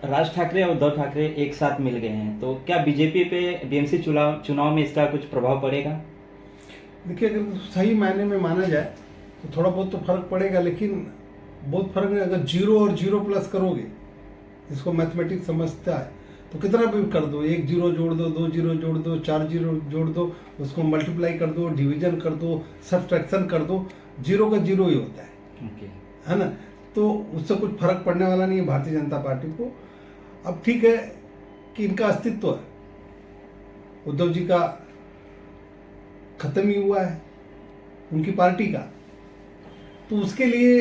राज ठाकरे और उद्धव ठाकरे एक साथ मिल गए हैं, तो क्या बीजेपी पे बीएमसी चुनाव में इसका कुछ प्रभाव पड़ेगा? देखिए, अगर सही मायने में माना जाए तो थोड़ा बहुत तो फर्क पड़ेगा, लेकिन बहुत फर्क नहीं। अगर जीरो और जीरो प्लस करोगे, इसको मैथमेटिक्स समझता है, तो कितना भी कर दो, एक जीरो जोड़ दो, दो जीरो जोड़ दो, चार जीरो जोड़ दो, उसको मल्टीप्लाई कर दो, डिवीजन कर दो, सब्ट्रैक्शन कर दो, जीरो का जीरो ही होता है। ओके। है ना? तो उससे कुछ फर्क पड़ने वाला नहीं है भारतीय जनता पार्टी को। अब ठीक है कि इनका अस्तित्व है, उद्धव जी का खत्म ही हुआ है, उनकी पार्टी का, तो उसके लिए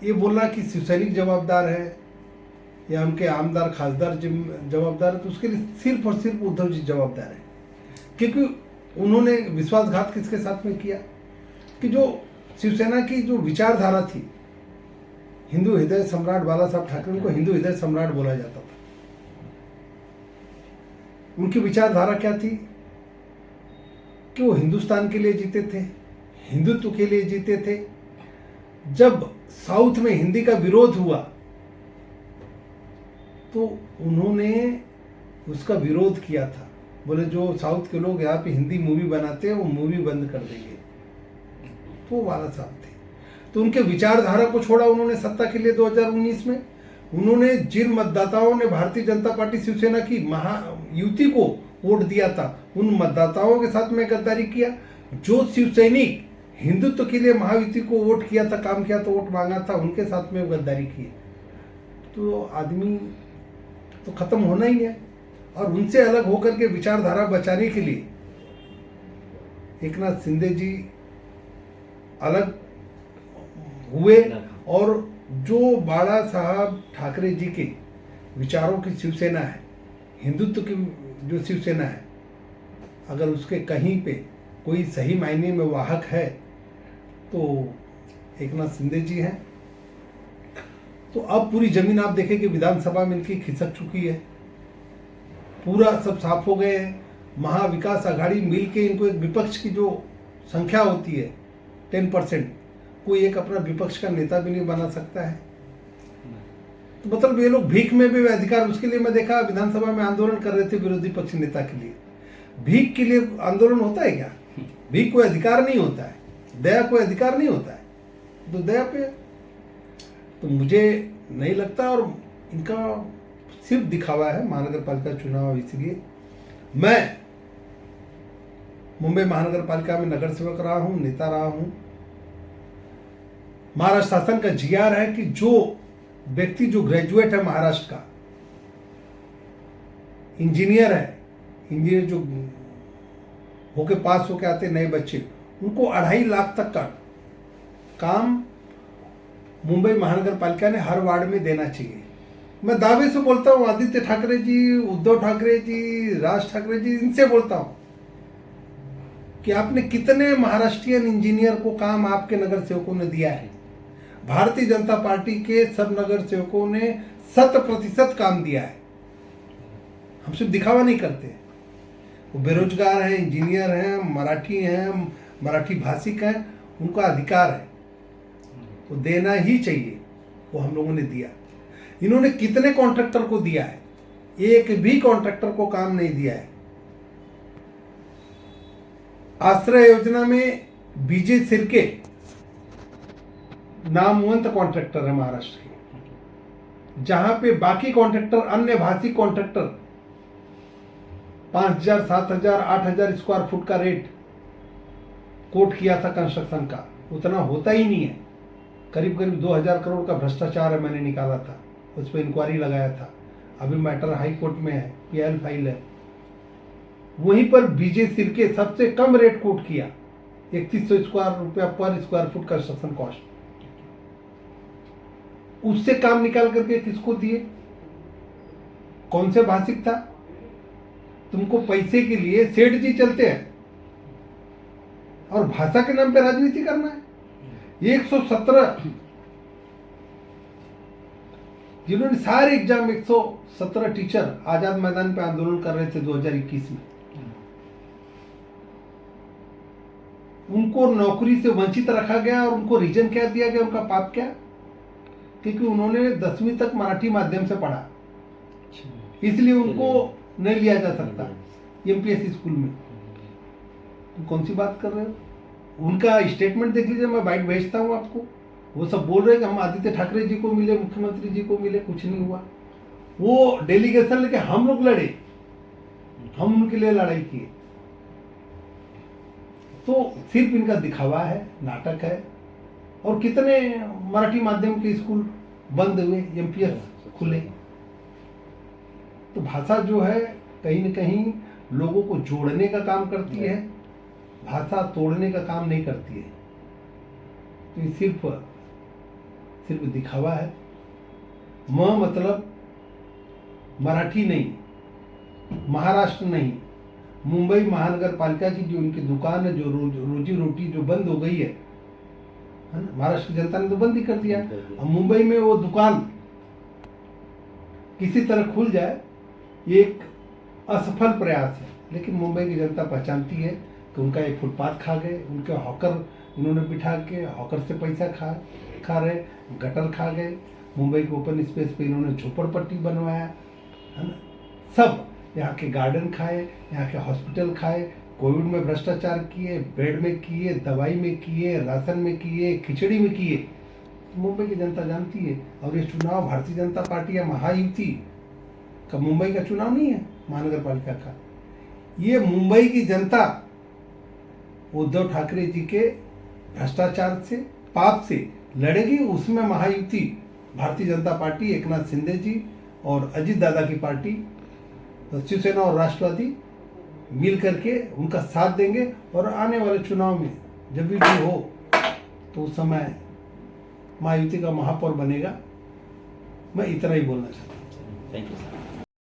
ये बोलना कि शिवसैनिक जवाबदार है या उनके आमदार खासदार जवाबदार है, तो उसके लिए सिर्फ और सिर्फ उद्धव जी जवाबदार है। क्योंकि उन्होंने विश्वासघात किसके साथ में किया कि जो शिवसेना की जो विचारधारा थी, हिंदू हृदय सम्राट बाला साहब ठाकरे, उनको हिंदू हृदय सम्राट बोला जाता था। उनकी विचारधारा क्या थी कि वो हिंदुस्तान के लिए जीते थे, हिंदुत्व के लिए जीते थे। जब साउथ में हिंदी का विरोध हुआ तो उन्होंने उसका विरोध किया था। बोले जो साउथ के लोग यहाँ पे हिंदी मूवी बनाते हैं वो मूवी बंद कर देंगे, तो बाला साहब थे। तो उनके विचारधारा को छोड़ा उन्होंने सत्ता के लिए 2019 में। उन्होंने जिन मतदाताओं ने भारतीय जनता पार्टी शिवसेना की महायुति को वोट दिया था, उन मतदाताओं के साथ में गद्दारी किया। जो शिवसैनिक हिंदुत्व के लिए महायुति को वोट किया था, काम किया था, वोट मांगा था, उनके साथ में गद्दारी की। तो आदमी तो खत्म होना ही है। और उनसे अलग होकर के विचारधारा बचाने के लिए एकनाथ शिंदे जी अलग हुए, और जो बाला साहब ठाकरे जी के विचारों की शिवसेना है, हिंदुत्व की जो शिवसेना है, अगर उसके कहीं पे कोई सही मायने में वाहक है तो एकनाथ शिंदे जी हैं। तो अब पूरी जमीन आप देखें कि विधानसभा में इनकी खिसक चुकी है, पूरा सब साफ हो गए हैं। महाविकास आघाड़ी मिलके इनको एक विपक्ष की जो संख्या होती है 10%, कोई एक अपना विपक्ष का नेता भी नहीं बना सकता है। तो मतलब ये लोग भीख में भी अधिकार, उसके लिए मैं देखा विधानसभा में आंदोलन कर रहे थे विरोधी पक्ष नेता के लिए। भीख के लिए आंदोलन होता है क्या? भीख कोई अधिकार नहीं होता है, दया कोई अधिकार नहीं होता है। तो दया पे तो मुझे नहीं लगता, और इनका सिर्फ दिखावा है महानगर पालिका चुनाव। इसलिए मैं मुंबई महानगर पालिका में नगर सेवक रहा हूं, नेता रहा हूं। महाराष्ट्र शासन का जीआर है कि जो व्यक्ति जो ग्रेजुएट है महाराष्ट्र का, इंजीनियर है, इंजीनियर जो होके पास होके आते नए बच्चे, उनको 2.5 लाख तक का काम मुंबई महानगर पालिका ने हर वार्ड में देना चाहिए। मैं दावे से बोलता हूं, आदित्य ठाकरे जी, उद्धव ठाकरे जी, राज ठाकरे जी, इनसे बोलता हूं कि आपने कितने महाराष्ट्रियन इंजीनियर को काम आपके नगर सेवकों ने दिया है। भारतीय जनता पार्टी के सब नगर सेवकों ने 100% काम दिया है। हम सिर्फ दिखावा नहीं करते। वो बेरोजगार हैं, इंजीनियर हैं, मराठी हैं, मराठी भाषिक हैं, उनका अधिकार है, वो देना ही चाहिए। वो हम लोगों ने दिया। इन्होंने कितने कॉन्ट्रैक्टर को दिया है? एक भी कॉन्ट्रैक्टर को काम नहीं दिया है। आश्रय योजना में बीजे सिरके नामवंत कॉन्ट्रैक्टर है महाराष्ट्र के, जहां पे बाकी कॉन्ट्रैक्टर, अन्य भाषिक कॉन्ट्रैक्टर 5,000, 7,000, 8,000 स्क्वायर फुट का रेट कोट किया था कंस्ट्रक्शन का, उतना होता ही नहीं है। करीब करीब 2,000 करोड़ का भ्रष्टाचार है, मैंने निकाला था, उस पर इंक्वायरी लगाया था। अभी मैटर हाई कोर्ट में है, पीएल फाइल है। वहीं पर बीजे सिरके सबसे कम रेट कोट किया, 3100 स्क्वायर रुपया पर स्क्वायर फुट कंस्ट्रक्शन कॉस्ट। उससे काम निकाल करके किसको दिए? कौन से भाषिक था? तुमको पैसे के लिए सेठ जी चलते हैं और भाषा के नाम पे राजनीति करना है। 117 जिन्होंने सारे एग्जाम, 117 टीचर आजाद मैदान पे आंदोलन कर रहे थे 2021 में, उनको नौकरी से वंचित रखा गया। और उनको रीजन क्या दिया गया? उनका पाप क्या? क्योंकि उन्होंने 10वीं तक मराठी माध्यम से पढ़ा, अच्छा। इसलिए उनको नहीं लिया जा सकता एमपीएससी स्कूल में। तो कौन सी बात कर रहे हो? उनका स्टेटमेंट देख लीजिए, मैं बाइट भेजता हूँ आपको। वो सब बोल रहे हैं कि हम आदित्य ठाकरे जी को मिले, मुख्यमंत्री जी को मिले, कुछ नहीं हुआ। वो डेलीगेशन लेके हम लोग लड़े, हम उनके लिए लड़ाई किए। तो सिर्फ इनका दिखावा है, नाटक है। और कितने मराठी माध्यम के स्कूल बंद हुए, एमपीएस खुले। तो भाषा जो है कहीं न कहीं लोगों को जोड़ने का काम करती है, भाषा तोड़ने का काम नहीं करती है। तो ये सिर्फ दिखावा है। मतलब मराठी नहीं, महाराष्ट्र नहीं, मुंबई महानगर पालिका की जो उनकी दुकान है, जो रोजी रोटी जो बंद हो गई है ना, महाराष्ट्र की जनता ने तो बंद ही कर दिया। अब मुंबई में वो दुकान किसी तरह खुल जाए, ये एक असफल प्रयास है। लेकिन मुंबई की जनता पहचानती है कि उनका एक फुटपाथ खा गए, उनके हॉकर इन्होंने बिठा के हॉकर से पैसा खा रहे, गटर खा गए। मुंबई के ओपन स्पेस पे इन्होंने झोपड़पट्टी बनवाया, है ना। सब यहाँ के गार्डन खाए, यहाँ के हॉस्पिटल खाए, कोविड में भ्रष्टाचार किए, बेड में किए, दवाई में किए, राशन में किए, खिचड़ी में किए। तो मुंबई की जनता जानती है। और ये चुनाव भारतीय जनता पार्टी या महायुति का मुंबई का चुनाव नहीं है, महानगर पालिका का। ये मुंबई की जनता उद्धव ठाकरे जी के भ्रष्टाचार से, पाप से लड़ेगी। उसमें महायुति भारतीय जनता पार्टी, एकनाथ शिंदे जी और अजित दादा की पार्टी, शिवसेना और राष्ट्रवादी मिल करके उनका साथ देंगे। और आने वाले चुनाव में जब भी हो तो उस समय महायुति का महापौर बनेगा। मैं इतना ही बोलना चाहता हूँ। Thank you sir.